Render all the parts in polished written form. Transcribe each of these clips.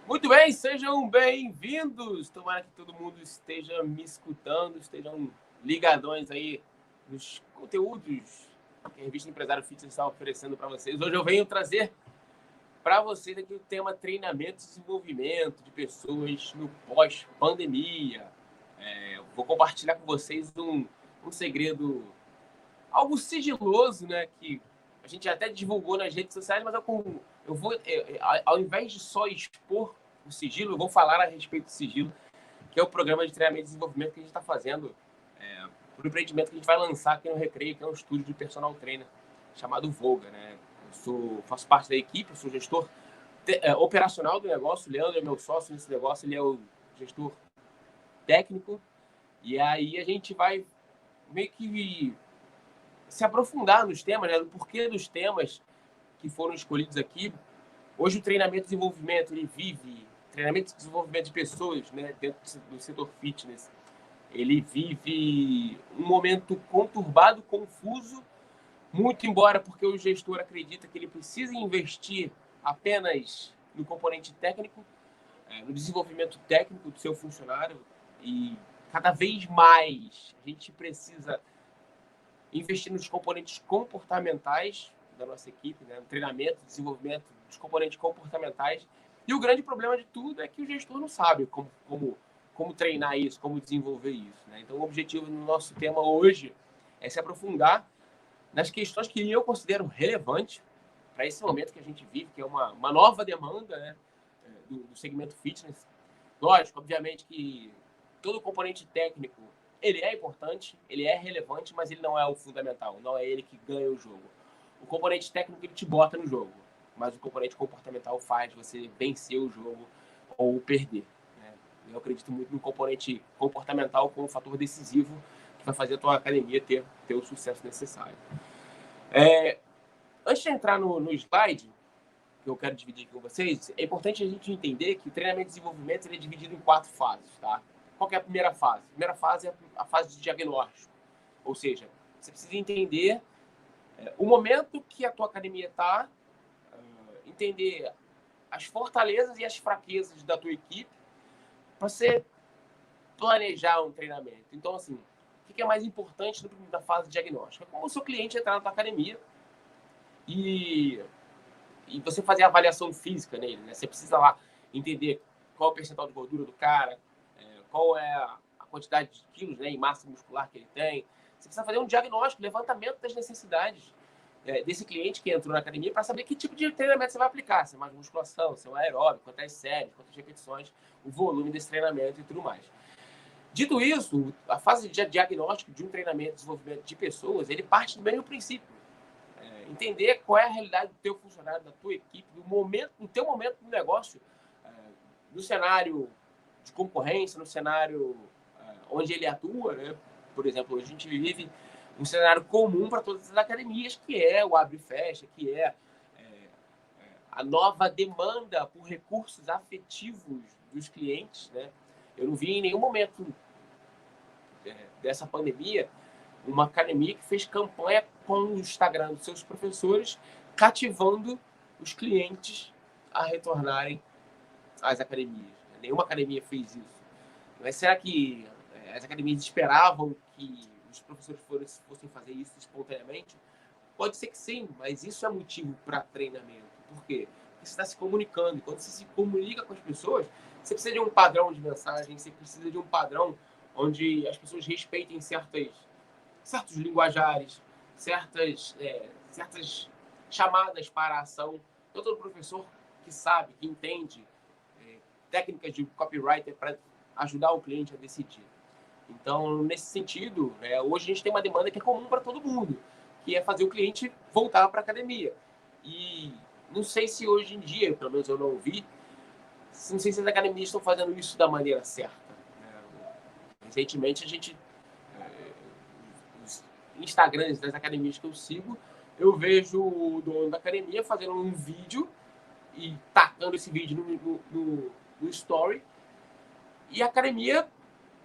Muito bem, sejam bem-vindos. Tomara que todo mundo esteja me escutando, estejam ligadões aí nos conteúdos que a revista Empresário Fitness está oferecendo para vocês. Hoje eu venho trazer para vocês aqui o tema treinamento e desenvolvimento de pessoas no pós-pandemia. Vou compartilhar com vocês um segredo, algo sigiloso, né, que a gente até divulgou nas redes sociais, mas eu vou, ao invés de só expor o sigilo, eu vou falar a respeito do sigilo, que é o programa de treinamento e desenvolvimento que a gente está fazendo para o empreendimento que a gente vai lançar aqui no Recreio, que é um estúdio de personal trainer chamado Volga, né? Faço parte da equipe, eu sou gestor operacional do negócio, o Leandro é meu sócio nesse negócio, ele é o gestor técnico, e aí a gente vai meio que se aprofundar nos temas, né, do porquê dos temas que foram escolhidos aqui. Hoje o treinamento e desenvolvimento, ele vive, treinamento e desenvolvimento de pessoas, né, dentro do setor fitness, ele vive um momento conturbado, confuso, muito embora porque o gestor acredita que ele precisa investir apenas no componente técnico, no desenvolvimento técnico do seu funcionário, e cada vez mais a gente precisa investir nos componentes comportamentais da nossa equipe, né? No treinamento, desenvolvimento dos componentes comportamentais. E o grande problema de tudo é que o gestor não sabe como treinar isso, como desenvolver isso, né? Então, o objetivo do nosso tema hoje é se aprofundar nas questões que eu considero relevantes para esse momento que a gente vive, que é uma nova demanda, né, do segmento fitness. Lógico, obviamente que todo o componente técnico ele é importante, ele é relevante, mas ele não é o fundamental, não é ele que ganha o jogo. O componente técnico ele te bota no jogo, mas o componente comportamental faz você vencer o jogo ou perder, né? Eu acredito muito no componente comportamental como um fator decisivo que vai fazer a tua academia ter o sucesso necessário. Antes de entrar no slide que eu quero dividir com vocês, é importante a gente entender que o treinamento e desenvolvimento ele é dividido em 4 fases, tá? Qual que é a primeira fase? A primeira fase é a fase de diagnóstico. Ou seja, você precisa entender o momento que a tua academia está, entender as fortalezas e as fraquezas da tua equipe para você planejar um treinamento. Então, assim, o que é mais importante na fase de diagnóstico? É como o seu cliente entrar na tua academia e você fazer a avaliação física nele, né? Você precisa lá entender qual é o percentual de gordura do cara, qual é a quantidade de quilos, né, em massa muscular que ele tem. Você precisa fazer um diagnóstico, levantamento das necessidades desse cliente que entrou na academia para saber que tipo de treinamento você vai aplicar. Se é mais musculação, se é um aeróbico, quantas séries, quantas repetições, o volume desse treinamento e tudo mais. Dito isso, a fase de diagnóstico de um treinamento, desenvolvimento de pessoas, ele parte do mesmo princípio. Entender qual é a realidade do teu funcionário, da tua equipe, no teu momento do negócio, no cenário de concorrência, no cenário onde ele atua, né? Por exemplo, hoje a gente vive um cenário comum para todas as academias, que é o abre e fecha, que é a nova demanda por recursos afetivos dos clientes, né? Eu não vi em nenhum momento dessa pandemia uma academia que fez campanha com o Instagram dos seus professores, cativando os clientes a retornarem às academias. Nenhuma academia fez isso. Mas será que as academias esperavam que os professores fossem fazer isso espontaneamente? Pode ser que sim, mas isso é motivo para treinamento. Por quê? Porque você está se comunicando. E quando você se comunica com as pessoas, você precisa de um padrão de mensagem, você precisa de um padrão onde as pessoas respeitem certos linguajares, certas chamadas para a ação. Então, todo professor que sabe, que entende técnicas de copywriter para ajudar o cliente a decidir. Então, nesse sentido, hoje a gente tem uma demanda que é comum para todo mundo, que é fazer o cliente voltar para a academia. E não sei se hoje em dia, pelo menos eu não vi, não sei se as academias estão fazendo isso da maneira certa. Recentemente, os Instagrams das academias que eu sigo, eu vejo o dono da academia fazendo um vídeo e tacando esse vídeo no story, e a academia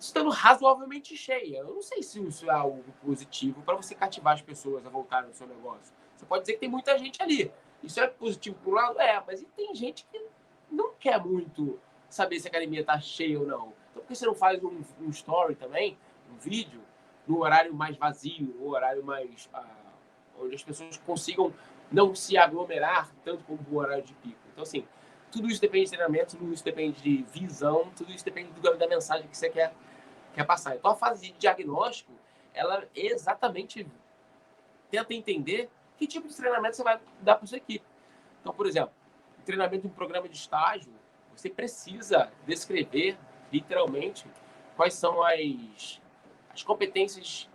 estando razoavelmente cheia. Eu não sei se isso é algo positivo para você cativar as pessoas a voltarem ao seu negócio. Você pode dizer que tem muita gente ali. Isso é positivo por um lado? É, mas tem gente que não quer muito saber se a academia está cheia ou não. Então, por que você não faz um story também, um vídeo, no horário mais vazio, no horário mais... onde as pessoas consigam não se aglomerar tanto como no horário de pico. Então, assim, tudo isso depende de treinamento, tudo isso depende de visão, tudo isso depende da mensagem que você quer passar. Então, a fase de diagnóstico, ela exatamente tenta entender que tipo de treinamento você vai dar para sua equipe. Então, por exemplo, o treinamento de um programa de estágio, você precisa descrever, literalmente, quais são as competências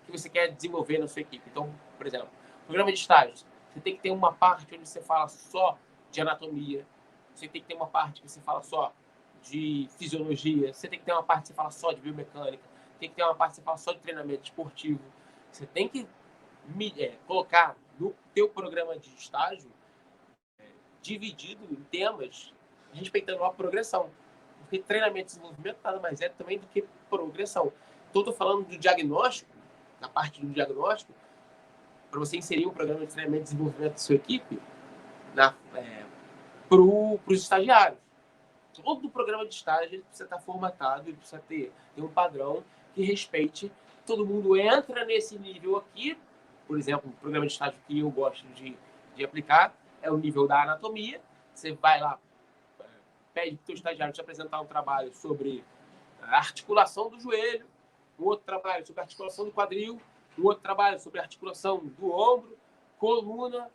que você quer desenvolver na sua equipe. Então, por exemplo, programa de estágios, você tem que ter uma parte onde você fala só de anatomia, você tem que ter uma parte que você fala só de fisiologia, você tem que ter uma parte que você fala só de biomecânica, tem que ter uma parte que você fala só de treinamento esportivo. Você tem que colocar no teu programa de estágio dividido em temas, respeitando a progressão. Porque treinamento e desenvolvimento nada mais é também do que progressão. Então, estou falando do diagnóstico, na parte do diagnóstico, para você inserir um programa de treinamento e desenvolvimento da sua equipe para os estagiários. Todo o programa de estágio precisa estar formatado, ele precisa ter um padrão que respeite. Todo mundo entra nesse nível aqui. Por exemplo, o programa de estágio que eu gosto de aplicar é o nível da anatomia. Você vai lá, pede para o teu estagiário te apresentar um trabalho sobre a articulação do joelho, um outro trabalho sobre a articulação do quadril, um outro trabalho sobre a articulação do ombro, coluna,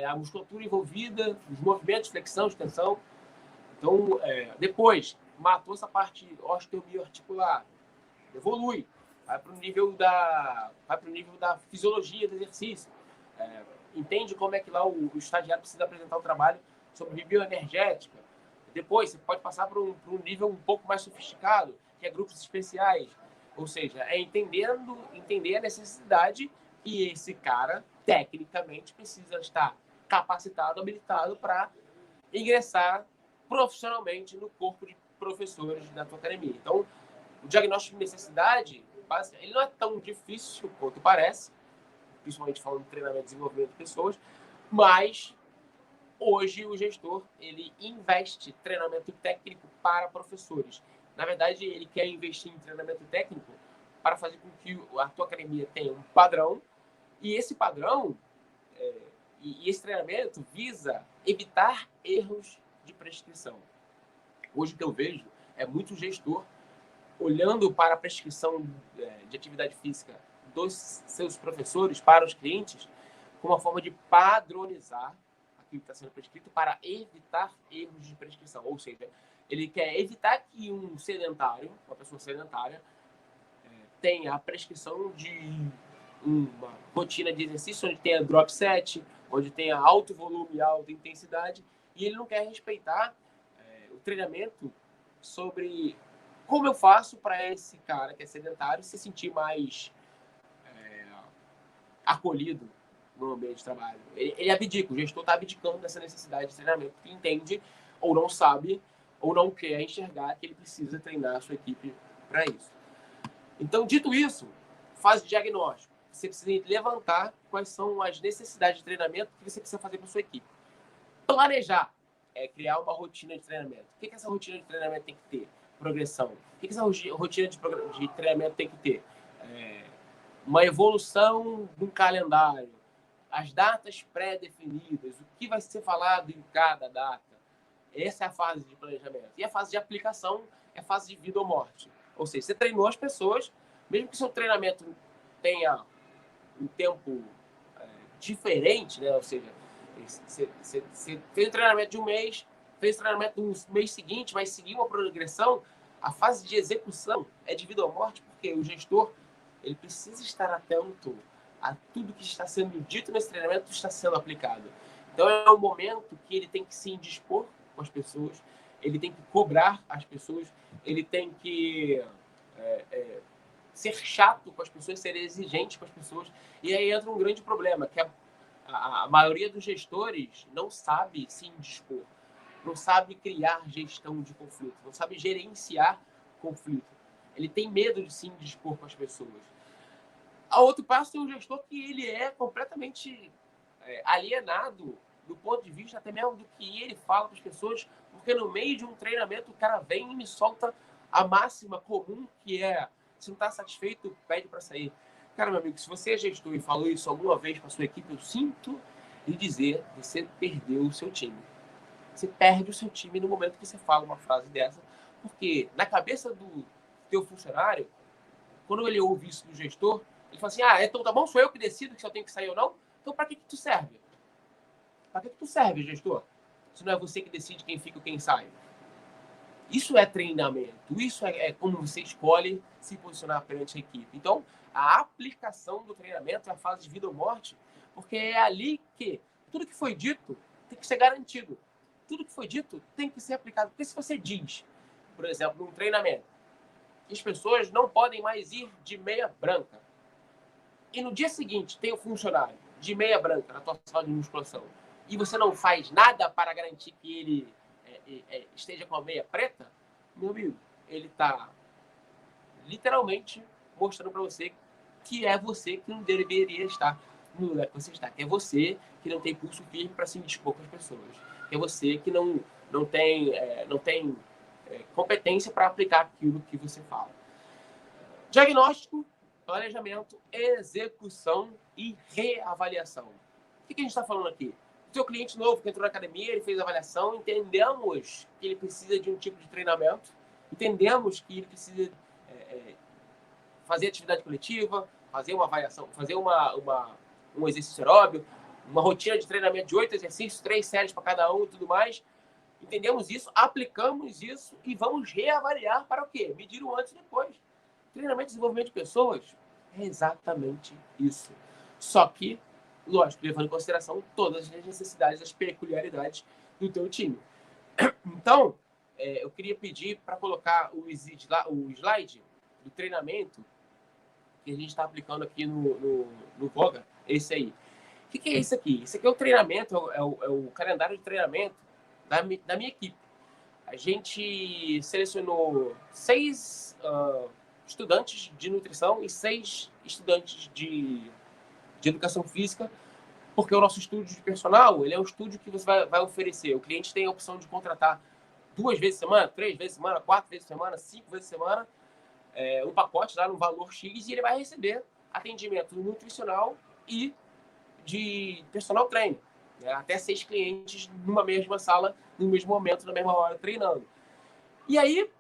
a musculatura envolvida, os movimentos de flexão, extensão. Então, depois, matou essa parte osteomioarticular, evolui, vai para o nível da fisiologia do exercício, entende como é que lá o estagiário precisa apresentar um trabalho sobre bioenergética. Depois, você pode passar para um nível um pouco mais sofisticado, que é grupos especiais. Ou seja, entender a necessidade, e esse cara, tecnicamente, precisa estar capacitado, habilitado para ingressar profissionalmente no corpo de professores da tua academia. Então, o diagnóstico de necessidade, ele não é tão difícil quanto parece, principalmente falando de treinamento e desenvolvimento de pessoas, mas hoje o gestor, ele investe em treinamento técnico para professores. Na verdade, ele quer investir em treinamento técnico para fazer com que a tua academia tenha um padrão, e esse padrão e esse treinamento visa evitar erros de prescrição. Hoje o que eu vejo é muito gestor olhando para a prescrição de atividade física dos seus professores para os clientes como uma forma de padronizar aquilo que está sendo prescrito para evitar erros de prescrição. Ou seja, ele quer evitar que um sedentário, uma pessoa sedentária, tenha a prescrição de uma rotina de exercício onde tenha drop set, onde tenha alto volume e alta intensidade, e ele não quer respeitar o treinamento sobre como eu faço para esse cara que é sedentário se sentir mais acolhido no ambiente de trabalho. Ele abdica, o gestor está abdicando dessa necessidade de treinamento, que entende ou não sabe ou não quer enxergar que ele precisa treinar a sua equipe para isso. Então, dito isso, fase de diagnóstico. Você precisa levantar quais são as necessidades de treinamento que você precisa fazer para sua equipe. Planejar é criar uma rotina de treinamento. O que essa rotina de treinamento tem que ter? Progressão. O que essa rotina de treinamento tem que ter? Uma evolução de um calendário, as datas pré-definidas, o que vai ser falado em cada data. Essa é a fase de planejamento. E a fase de aplicação é a fase de vida ou morte. Ou seja, você treinou as pessoas, mesmo que seu treinamento tenha um tempo diferente, né? Ou seja, você fez o treinamento de um mês, fez o treinamento do mês seguinte, mas seguiu uma progressão, a fase de execução é de vida ou morte, porque o gestor ele precisa estar atento a tudo que está sendo dito nesse treinamento está sendo aplicado. Então, é um momento que ele tem que se indispor com as pessoas, ele tem que cobrar as pessoas, ele tem que ser chato com as pessoas, ser exigente com as pessoas. E aí entra um grande problema, que a maioria dos gestores não sabe se indispor, não sabe criar gestão de conflito, não sabe gerenciar conflito. Ele tem medo de se indispor com as pessoas. A outro passo tem um gestor que ele é completamente alienado do ponto de vista até mesmo do que ele fala para as pessoas, porque no meio de um treinamento o cara vem e me solta a máxima comum, que é: se não está satisfeito, pede para sair. Cara, meu amigo, se você é gestor e falou isso alguma vez para sua equipe, eu sinto lhe dizer, você perdeu o seu time. Você perde o seu time no momento que você fala uma frase dessa, porque na cabeça do teu funcionário, quando ele ouve isso do gestor, ele fala assim: então tá bom, sou eu que decido se eu tenho que sair ou não? Então para que tu serve? Para que tu serve, gestor? Se não é você que decide quem fica ou quem sai. Isso é treinamento, isso é como você escolhe se posicionar perante a equipe. Então, a aplicação do treinamento é a fase de vida ou morte, porque é ali que tudo que foi dito tem que ser garantido. Tudo que foi dito tem que ser aplicado. Porque se você diz, por exemplo, num treinamento, que as pessoas não podem mais ir de meia branca, e no dia seguinte tem o funcionário de meia branca na tua sala de musculação, e você não faz nada para garantir que ele esteja com a meia preta, meu amigo, ele está literalmente mostrando para você que é você que não deveria estar no lugar que você está, que é você que não tem pulso firme para se indispor com as pessoas, que é você que não tem competência para aplicar aquilo que você fala. Diagnóstico, planejamento, execução e reavaliação. O que a gente está falando aqui? O seu cliente novo que entrou na academia, ele fez a avaliação, entendemos que ele precisa de um tipo de treinamento, entendemos que ele precisa fazer atividade coletiva, fazer uma avaliação, fazer um exercício aeróbio, uma rotina de treinamento de 8 exercícios, 3 séries para cada um e tudo mais. Entendemos isso, aplicamos isso e vamos reavaliar para o quê? Medir o antes e depois. Treinamento e desenvolvimento de pessoas é exatamente isso. Só que, lógico, levando em consideração todas as necessidades, as peculiaridades do teu time. Então, eu queria pedir para colocar o slide do treinamento que a gente está aplicando aqui no Voga, esse aí. O que é isso aqui? Isso aqui é o treinamento, é o calendário de treinamento da minha equipe. A gente selecionou 6 estudantes de nutrição e 6 estudantes de educação física, porque o nosso estúdio de personal, ele é um estúdio que você vai oferecer. O cliente tem a opção de contratar 2 vezes por semana, 3 vezes por semana, 4 vezes por semana, 5 vezes por semana, um pacote lá no valor X, e ele vai receber atendimento nutricional e de personal trainer, né? Até 6 clientes numa mesma sala, no mesmo momento, na mesma hora, treinando. E aí,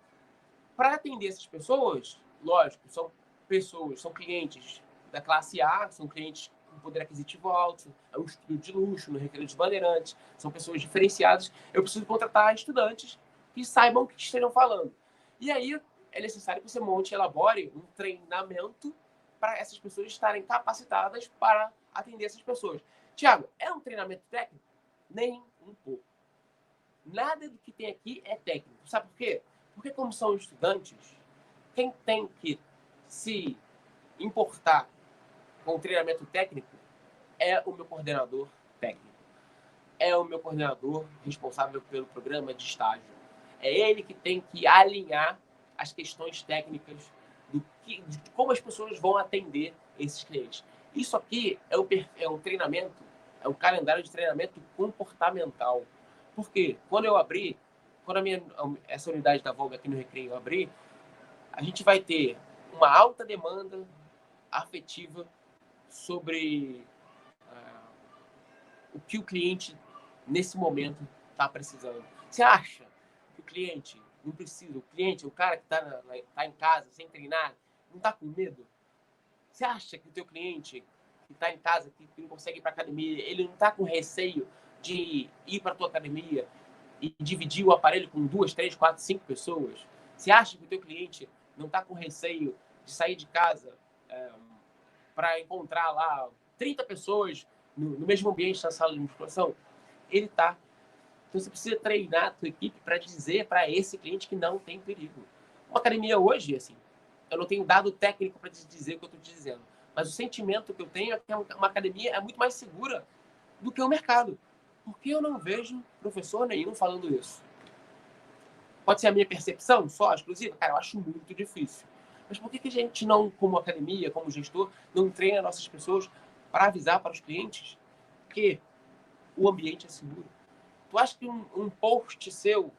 para atender essas pessoas, lógico, são clientes da classe A, são clientes com poder aquisitivo alto, é um estúdio de luxo, no Recreio dos Bandeirantes, são pessoas diferenciadas. Eu preciso contratar estudantes que saibam o que estejam falando. E aí, é necessário que você monte e elabore um treinamento para essas pessoas estarem capacitadas para atender essas pessoas. Tiago, é um treinamento técnico? Nem um pouco. Nada do que tem aqui é técnico. Sabe por quê? Porque como são estudantes, quem tem que se importar com o treinamento técnico é o meu coordenador técnico. É o meu coordenador responsável pelo programa de estágio. É ele que tem que alinhar as questões técnicas de como as pessoas vão atender esses clientes. Isso aqui é um treinamento, é um calendário de treinamento comportamental. Por quê? Quando essa unidade da Voga aqui no Recreio abrir, a gente vai ter uma alta demanda afetiva sobre o que o cliente, nesse momento, está precisando. Você acha que o cliente não precisa? O cliente, o cara que está em casa, sem treinar, não está com medo? Você acha que o teu cliente que está em casa, que não consegue ir para a academia, ele não está com receio de ir para a tua academia e dividir o aparelho com 2, 3, 4, 5 pessoas? Você acha que o teu cliente não está com receio de sair de casa para encontrar lá 30 pessoas no mesmo ambiente da sala de musculação? Ele está. Então você precisa treinar a tua equipe para dizer para esse cliente que não tem perigo. Uma academia hoje, assim, eu não tenho dado técnico para te dizer o que eu estou te dizendo. Mas o sentimento que eu tenho é que uma academia é muito mais segura do que o mercado. Porque eu não vejo professor nenhum falando isso. Pode ser a minha percepção só, exclusiva? Cara, eu acho muito difícil. Mas por que a gente não, como academia, como gestor, não treina nossas pessoas para avisar para os clientes que o ambiente é seguro? Tu acha que um post seu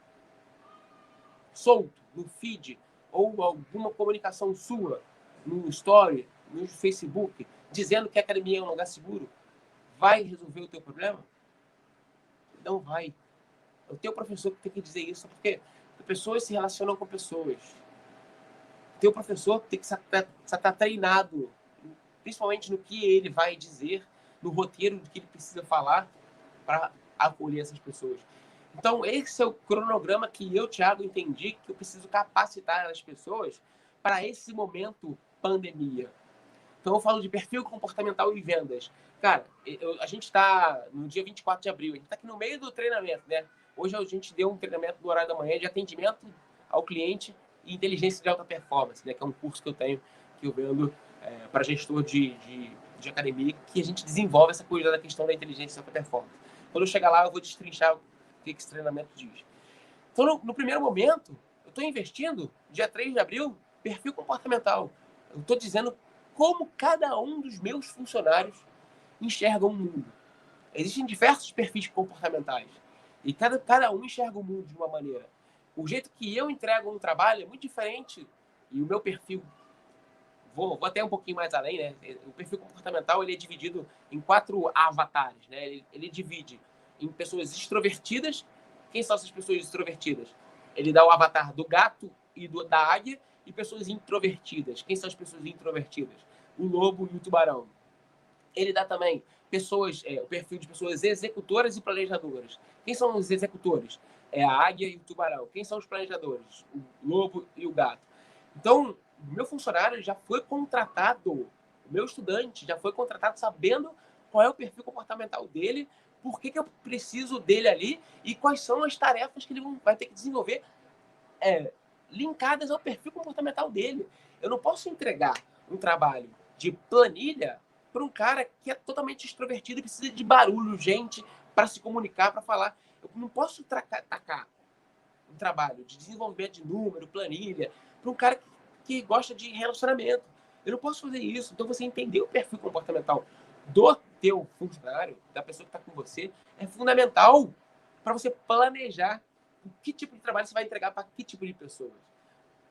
solto no feed ou alguma comunicação sua no story, no Facebook, dizendo que a academia é um lugar seguro, vai resolver o teu problema? Não vai. É o teu professor que tem que dizer isso, porque pessoas se relacionam com pessoas. O teu professor tem que estar treinado, principalmente no que ele vai dizer, no roteiro do que ele precisa falar para acolher essas pessoas. Então, esse é o cronograma que eu, Thiago, entendi que eu preciso capacitar as pessoas para esse momento pandemia. Então, eu falo de perfil comportamental e vendas. Cara, a gente está no dia 24 de abril, a gente está aqui no meio do treinamento, né? Hoje a gente deu um treinamento no horário da manhã de atendimento ao cliente e inteligência de alta performance, né? Que é um curso que eu tenho, que eu vendo para gestor de academia, que a gente desenvolve essa coisa da questão da inteligência de alta performance. Quando eu chegar lá, eu vou destrinchar o que esse treinamento diz. Então, no primeiro momento, eu estou investindo, dia 3 de abril, perfil comportamental. Eu estou dizendo como cada um dos meus funcionários enxerga o mundo. Existem diversos perfis comportamentais e cada um enxerga o mundo de uma maneira. O jeito que eu entrego um trabalho é muito diferente e o meu perfil, vou até um pouquinho mais além, né? O perfil comportamental ele é dividido em 4 avatares, né? Ele divide em pessoas extrovertidas. Quem são essas pessoas extrovertidas? Ele dá o avatar do gato e da águia, e pessoas introvertidas. Quem são as pessoas introvertidas? O lobo e o tubarão. Ele dá também o perfil de pessoas executoras e planejadoras. Quem são os executores? É a águia e o tubarão. Quem são os planejadores? O lobo e o gato. Então, o meu funcionário já foi contratado, o meu estudante já foi contratado sabendo qual é o perfil comportamental dele, por que eu preciso dele ali e quais são as tarefas que ele vai ter que desenvolver linkadas ao perfil comportamental dele. Eu não posso entregar um trabalho de planilha para um cara que é totalmente extrovertido e precisa de barulho, gente, para se comunicar, para falar. Eu não posso tacar um trabalho de desenvolvimento de número, planilha, para um cara que gosta de relacionamento. Eu não posso fazer isso. Então, você entender o perfil comportamental do teu funcionário, da pessoa que está com você, é fundamental para você planejar que tipo de trabalho você vai entregar para que tipo de pessoas.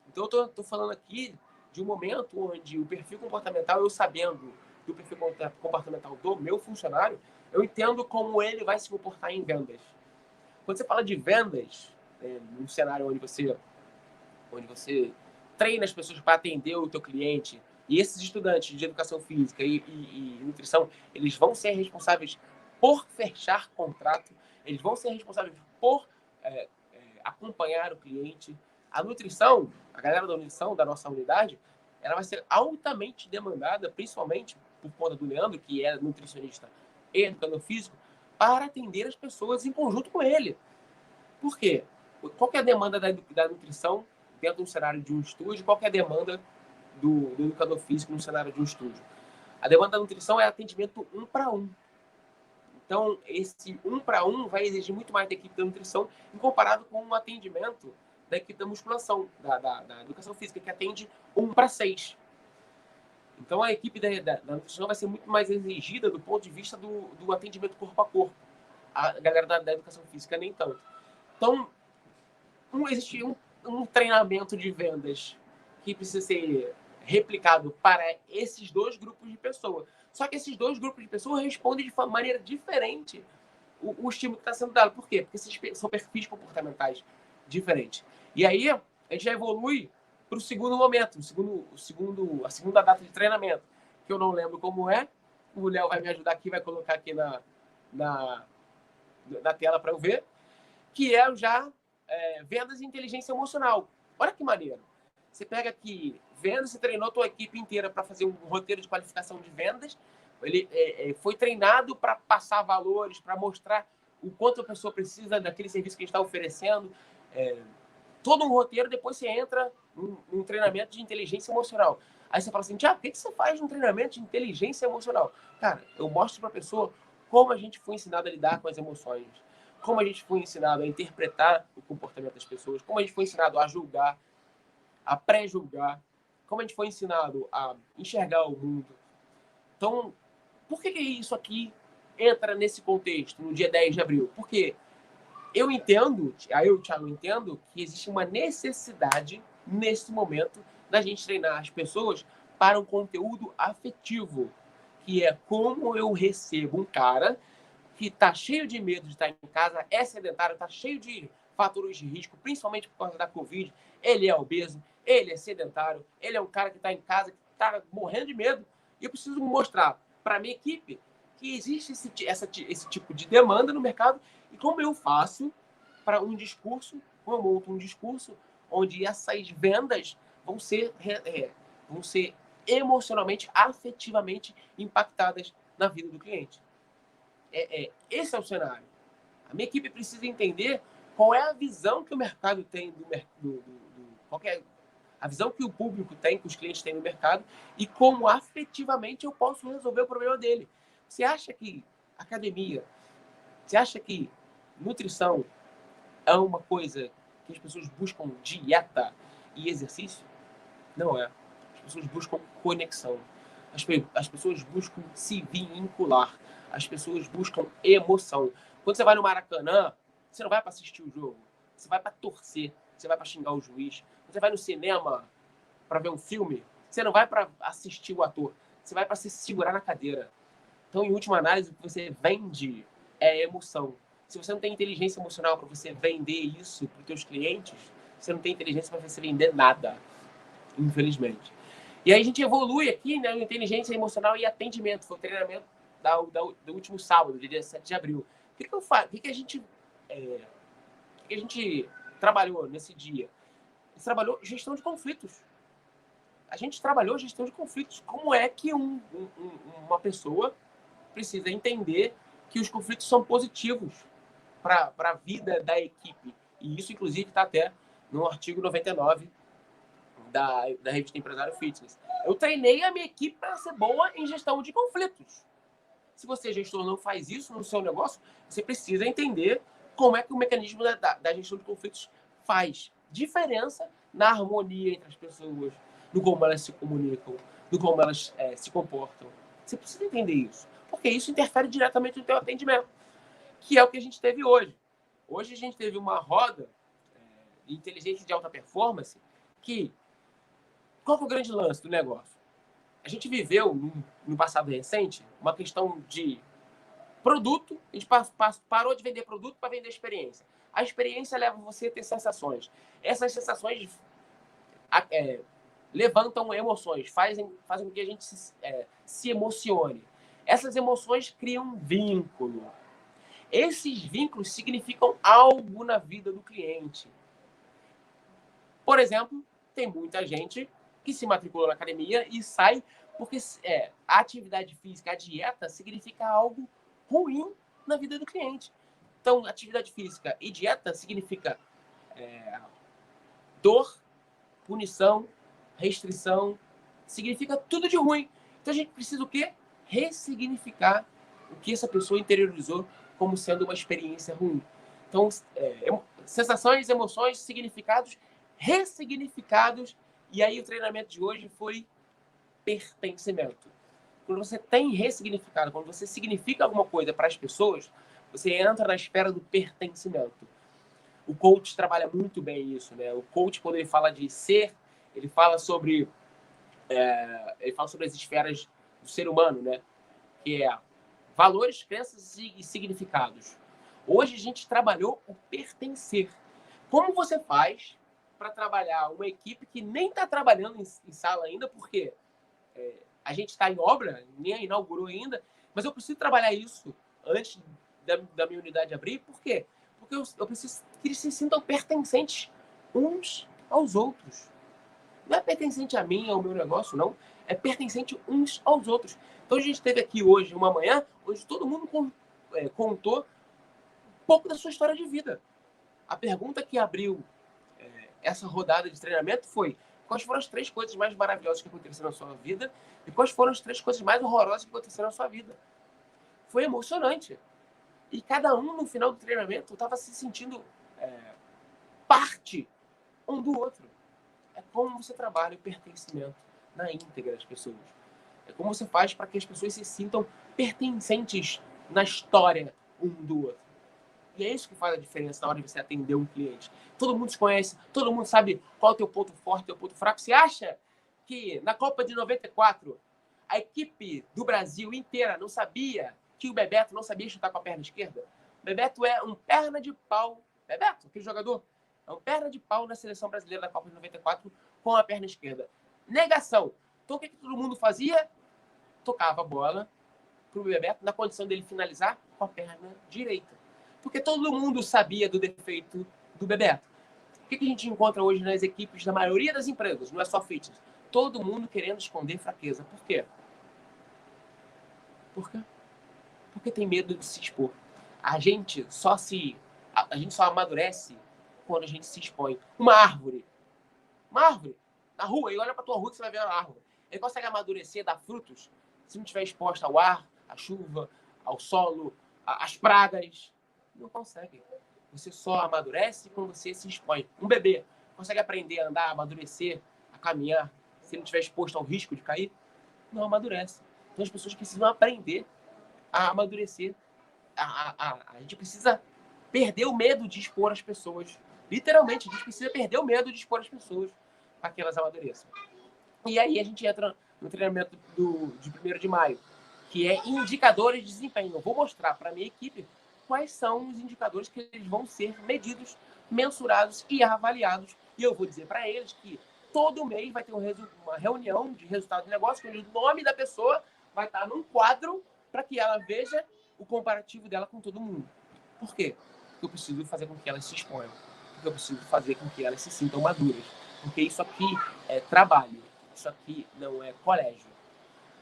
Então, eu estou falando aqui de um momento onde o perfil comportamental, eu sabendo do perfil comportamental do meu funcionário, eu entendo como ele vai se comportar em vendas. Quando você fala de vendas, num cenário onde você treina as pessoas para atender o teu cliente, e esses estudantes de educação física e nutrição, eles vão ser responsáveis por fechar contrato, eles vão ser responsáveis por acompanhar o cliente. A nutrição, a galera da nutrição da nossa unidade, ela vai ser altamente demandada, principalmente por conta do Leandro, que é nutricionista e educador físico, para atender as pessoas em conjunto com ele. Por quê? Qual que é a demanda da nutrição dentro do cenário de um estúdio? Qual que é a demanda do educador físico no cenário de um estúdio? A demanda da nutrição é atendimento 1 para 1. Então, esse 1 para 1 vai exigir muito mais da equipe da nutrição em comparado com o atendimento da equipe da musculação, da educação física, que atende 1 para 6. Então, a equipe da nutrição vai ser muito mais exigida do ponto de vista do atendimento corpo a corpo. A galera da educação física nem tanto. Então, existe um treinamento de vendas que precisa ser replicado para esses 2 grupos de pessoas. Só que esses 2 grupos de pessoas respondem de maneira diferente o estímulo que está sendo dado. Por quê? Porque esses são perfis comportamentais diferentes. E aí, a gente já evolui para o segundo momento, a segunda data de treinamento, que eu não lembro como é. O Léo vai me ajudar aqui, vai colocar aqui na tela para eu ver, que é já vendas e inteligência emocional. Olha que maneiro. Você pega aqui, vendas, você treinou a tua equipe inteira para fazer um roteiro de qualificação de vendas. Ele foi treinado para passar valores, para mostrar o quanto a pessoa precisa daquele serviço que a gente está oferecendo. todo um roteiro, depois você entra num treinamento de inteligência emocional. Aí você fala assim, Tiago, o que você faz num treinamento de inteligência emocional? Cara, eu mostro para a pessoa como a gente foi ensinado a lidar com as emoções, como a gente foi ensinado a interpretar o comportamento das pessoas, como a gente foi ensinado a julgar, a pré-julgar, como a gente foi ensinado a enxergar o mundo. Então, por que isso aqui entra nesse contexto, no dia 10 de abril? Porque eu entendo, Thiago, entendo que existe uma necessidade, nesse momento, da gente treinar as pessoas para um conteúdo afetivo, que é como eu recebo um cara que está cheio de medo de estar em casa, é sedentário, está cheio de fatores de risco, principalmente por causa da Covid. Ele é obeso, ele é sedentário, ele é um cara que está em casa, que está morrendo de medo. E eu preciso mostrar para a minha equipe que existe esse tipo de demanda no mercado e como eu faço para um discurso, como eu monto um discurso onde essas vendas vão ser emocionalmente, afetivamente impactadas na vida do cliente. Esse é o cenário. A minha equipe precisa entender qual é a visão que o mercado tem qual é a visão que o público tem, que os clientes têm no mercado e como afetivamente eu posso resolver o problema dele. Você acha que academia, você acha que nutrição é uma coisa que as pessoas buscam dieta e exercício? Não é. As pessoas buscam conexão. As pessoas buscam se vincular. As pessoas buscam emoção. Quando você vai no Maracanã, você não vai para assistir o jogo. Você vai para torcer. Você vai para xingar o juiz. Quando você vai no cinema para ver um filme, você não vai para assistir o ator. Você vai para se segurar na cadeira. Então, em última análise, o que você vende é emoção. Se você não tem inteligência emocional para você vender isso para os seus clientes, você não tem inteligência para você vender nada, infelizmente. E aí a gente evolui aqui, né, inteligência emocional e atendimento. Foi o treinamento do último sábado, dia 7 de abril. O que eu faço? O que a gente trabalhou nesse dia? A gente trabalhou gestão de conflitos. A gente trabalhou gestão de conflitos. Como é que uma pessoa precisa entender que os conflitos são positivos para a vida da equipe? E isso, inclusive, está até no artigo 99 da revista Empresário Fitness. Eu treinei a minha equipe para ser boa em gestão de conflitos. Se você, gestor, não faz isso no seu negócio, você precisa entender como é que o mecanismo da gestão de conflitos faz diferença na harmonia entre as pessoas, no como elas se comunicam, no como elas se comportam. Você precisa entender isso, porque isso interfere diretamente no teu atendimento, que é o que a gente teve hoje. Hoje a gente teve uma roda de inteligência de alta performance que... Qual que é o grande lance do negócio? A gente viveu, no passado recente, uma questão de produto. A gente parou de vender produto para vender experiência. A experiência leva você a ter sensações. Essas sensações levantam emoções, fazem com que a gente se emocione. Essas emoções criam vínculo. Esses vínculos significam algo na vida do cliente. Por exemplo, tem muita gente que se matriculou na academia e sai porque a atividade física, a dieta, significa algo ruim na vida do cliente. Então, atividade física e dieta significa dor, punição, restrição, significa tudo de ruim. Então, a gente precisa o quê? Ressignificar o que essa pessoa interiorizou como sendo uma experiência ruim. Então, sensações, emoções, significados, ressignificados. E aí o treinamento de hoje foi pertencimento. Quando você tem ressignificado, quando você significa alguma coisa para as pessoas, você entra na esfera do pertencimento. O coach trabalha muito bem isso, né? O coach, quando ele fala de ser, ele fala sobre as esferas do ser humano, né? Que é valores, crenças e significados. Hoje a gente trabalhou o pertencer. Como você faz para trabalhar uma equipe que nem está trabalhando em sala ainda, porque a gente está em obra, nem inaugurou ainda, mas eu preciso trabalhar isso antes da minha unidade abrir. Por quê? Porque eu preciso que eles se sintam pertencentes uns aos outros. Não é pertencente a mim, ao meu negócio, não. É pertencente uns aos outros. Então a gente teve aqui hoje, uma manhã, onde todo mundo contou um pouco da sua história de vida. A pergunta que abriu essa rodada de treinamento foi: quais foram as 3 coisas mais maravilhosas que aconteceram na sua vida e quais foram as 3 coisas mais horrorosas que aconteceram na sua vida. Foi emocionante. E cada um, no final do treinamento, estava se sentindo parte um do outro. É como você trabalha o pertencimento na íntegra das pessoas. É como você faz para que as pessoas se sintam pertencentes na história um do outro. E é isso que faz a diferença na hora de você atender um cliente. Todo mundo se conhece, todo mundo sabe qual é o teu ponto forte, teu ponto fraco. Você acha que na Copa de 94 a equipe do Brasil inteira não sabia que o Bebeto não sabia chutar com a perna esquerda? Bebeto é um perna de pau. Bebeto, aquele jogador, é um perna de pau na seleção brasileira da Copa de 94 com a perna esquerda. Negação. Então o que todo mundo fazia? Tocava a bola pro Bebeto na condição dele finalizar com a perna direita. Porque todo mundo sabia do defeito do Bebeto. O que a gente encontra hoje nas equipes da maioria das empresas? Não é só fitness. Todo mundo querendo esconder fraqueza. Por quê? Por quê? Porque tem medo de se expor. A gente só amadurece quando a gente se expõe. Uma árvore na rua, e olha pra tua rua que você vai ver a árvore. Ele consegue amadurecer, dar frutos, se não estiver exposto ao ar, à chuva, ao solo, às pragas. Não consegue. Você só amadurece quando você se expõe. Um bebê consegue aprender a andar, a amadurecer, a caminhar, se não estiver exposto ao risco de cair? Não amadurece. Então as pessoas precisam aprender a amadurecer. A gente precisa perder o medo de expor as pessoas. Literalmente, a gente precisa perder o medo de expor as pessoas para que elas amadureçam. E aí a gente entra no treinamento de 1º de maio, que é indicadores de desempenho. Eu vou mostrar para a minha equipe quais são os indicadores que eles vão ser medidos, mensurados e avaliados. E eu vou dizer para eles que todo mês vai ter uma reunião de resultado de negócio, onde o nome da pessoa vai estar num quadro para que ela veja o comparativo dela com todo mundo. Por quê? Porque eu preciso fazer com que elas se exponham. Porque eu preciso fazer com que elas se sintam maduras. Porque isso aqui é trabalho. Isso aqui não é colégio.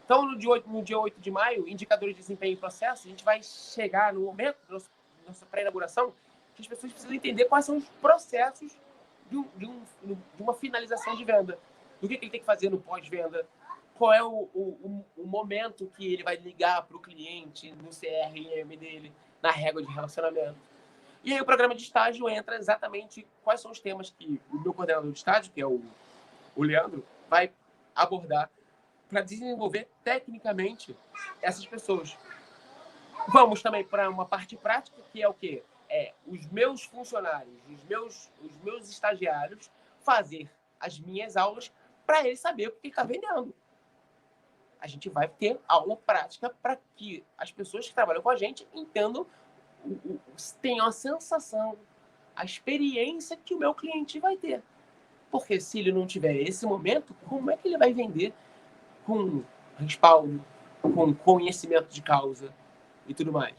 Então, no dia 8 de maio, indicadores de desempenho e processo, a gente vai chegar no momento da nossa pré-inauguração que as pessoas precisam entender quais são os processos de uma finalização de venda. Do que ele tem que fazer no pós-venda, qual é o momento que ele vai ligar para o cliente no CRM dele, na régua de relacionamento. E aí o programa de estágio entra exatamente quais são os temas que o meu coordenador de estágio, que é o Leandro, vai abordar para desenvolver tecnicamente essas pessoas. Vamos também para uma parte prática, que é o quê? É os meus funcionários, os meus estagiários fazer as minhas aulas para ele saber o que ele está vendendo. A gente vai ter aula prática para que as pessoas que trabalham com a gente entendam, tenham a sensação, a experiência que o meu cliente vai ter. Porque se ele não tiver esse momento, como é que ele vai vender com respaldo, com conhecimento de causa e tudo mais?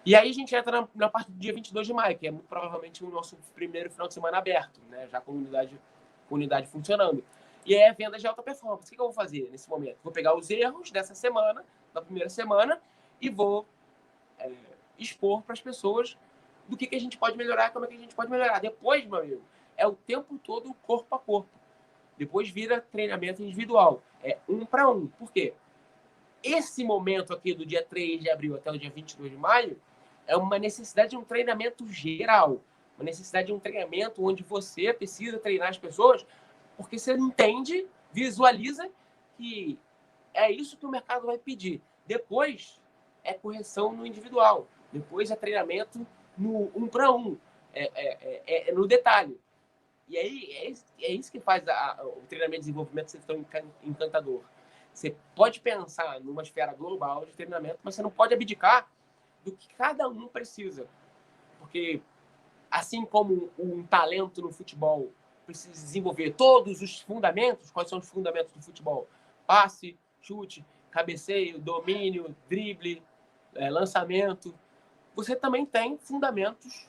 E aí a gente entra na parte do dia 22 de maio, que é muito provavelmente o nosso primeiro final de semana aberto, né? Já com a unidade funcionando. E é venda de alta performance. O que eu vou fazer nesse momento? Vou pegar os erros dessa semana, da primeira semana, e vou expor para as pessoas do que a gente pode melhorar, como é que a gente pode melhorar. Depois, meu amigo, é o tempo todo corpo a corpo. Depois vira treinamento individual. É 1 para 1. Por quê? Esse momento aqui do dia 3 de abril até o dia 22 de maio é uma necessidade de um treinamento geral. Uma necessidade de um treinamento onde você precisa treinar as pessoas porque você entende, visualiza que é isso que o mercado vai pedir. Depois é correção no individual. Depois é treinamento no 1 para 1. É no detalhe. E aí é isso que faz o treinamento de desenvolvimento ser tão encantador. Você pode pensar numa esfera global de treinamento, mas você não pode abdicar do que cada um precisa. Porque assim como um talento no futebol precisa desenvolver todos os fundamentos, quais são os fundamentos do futebol? Passe, chute, cabeceio, domínio, drible, lançamento. Você também tem fundamentos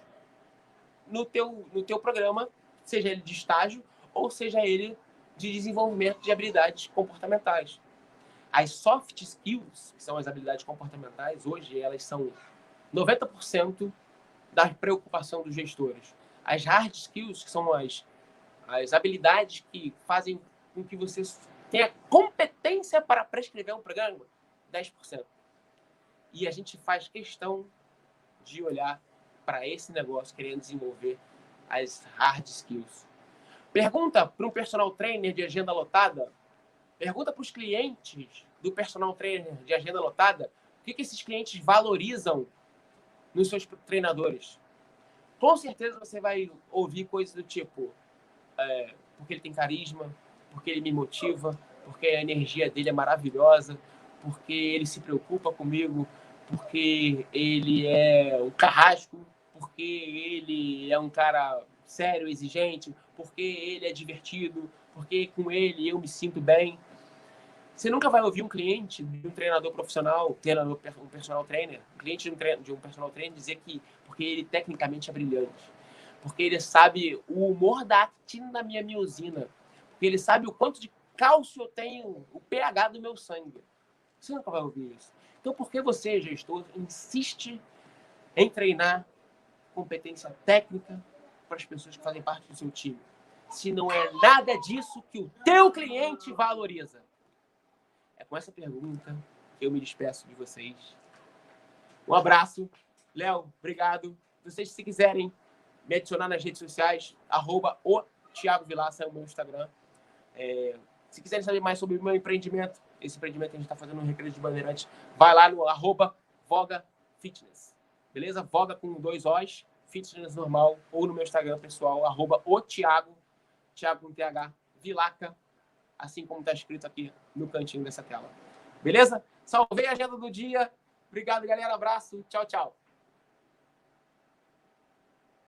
no teu programa, seja ele de estágio ou seja ele de desenvolvimento de habilidades comportamentais. As soft skills, que são as habilidades comportamentais, hoje elas são 90% da preocupação dos gestores. As hard skills, que são as as habilidades que fazem com que você tenha competência para prescrever um programa, 10%. E a gente faz questão de olhar para esse negócio, querendo desenvolver as hard skills. Pergunta para um personal trainer de agenda lotada, pergunta para os clientes do personal trainer de agenda lotada, o que esses clientes valorizam nos seus treinadores. Com certeza você vai ouvir coisas do tipo, porque ele tem carisma, porque ele me motiva, porque a energia dele é maravilhosa, porque ele se preocupa comigo, porque ele é um carrasco, porque ele é um cara sério, exigente, porque ele é divertido, porque com ele eu me sinto bem. Você nunca vai ouvir um cliente de um treinador profissional, um personal trainer, um cliente de um personal trainer dizer que porque ele tecnicamente é brilhante, porque ele sabe o humor da actina da minha miosina, porque ele sabe o quanto de cálcio eu tenho, o pH do meu sangue. Você nunca vai ouvir isso. Então, por que você, gestor, insiste em treinar competência técnica para as pessoas que fazem parte do seu time, se não é nada disso que o teu cliente valoriza? É com essa pergunta que eu me despeço de vocês. Um abraço. Léo, obrigado. Vocês, se quiserem me adicionar nas redes sociais, @o Thiago Vilaça é o meu Instagram. Se quiserem saber mais sobre o meu empreendimento, esse empreendimento que a gente está fazendo no Recreio de Bandeirantes, vai lá no @Voga Fitness. Beleza? Voga com 2 Os, Fitness normal, ou no meu Instagram pessoal, @o Thiago com TH, Vilaca, assim como está escrito aqui no cantinho dessa tela. Beleza? Salvei a agenda do dia. Obrigado, galera. Abraço. Tchau, tchau.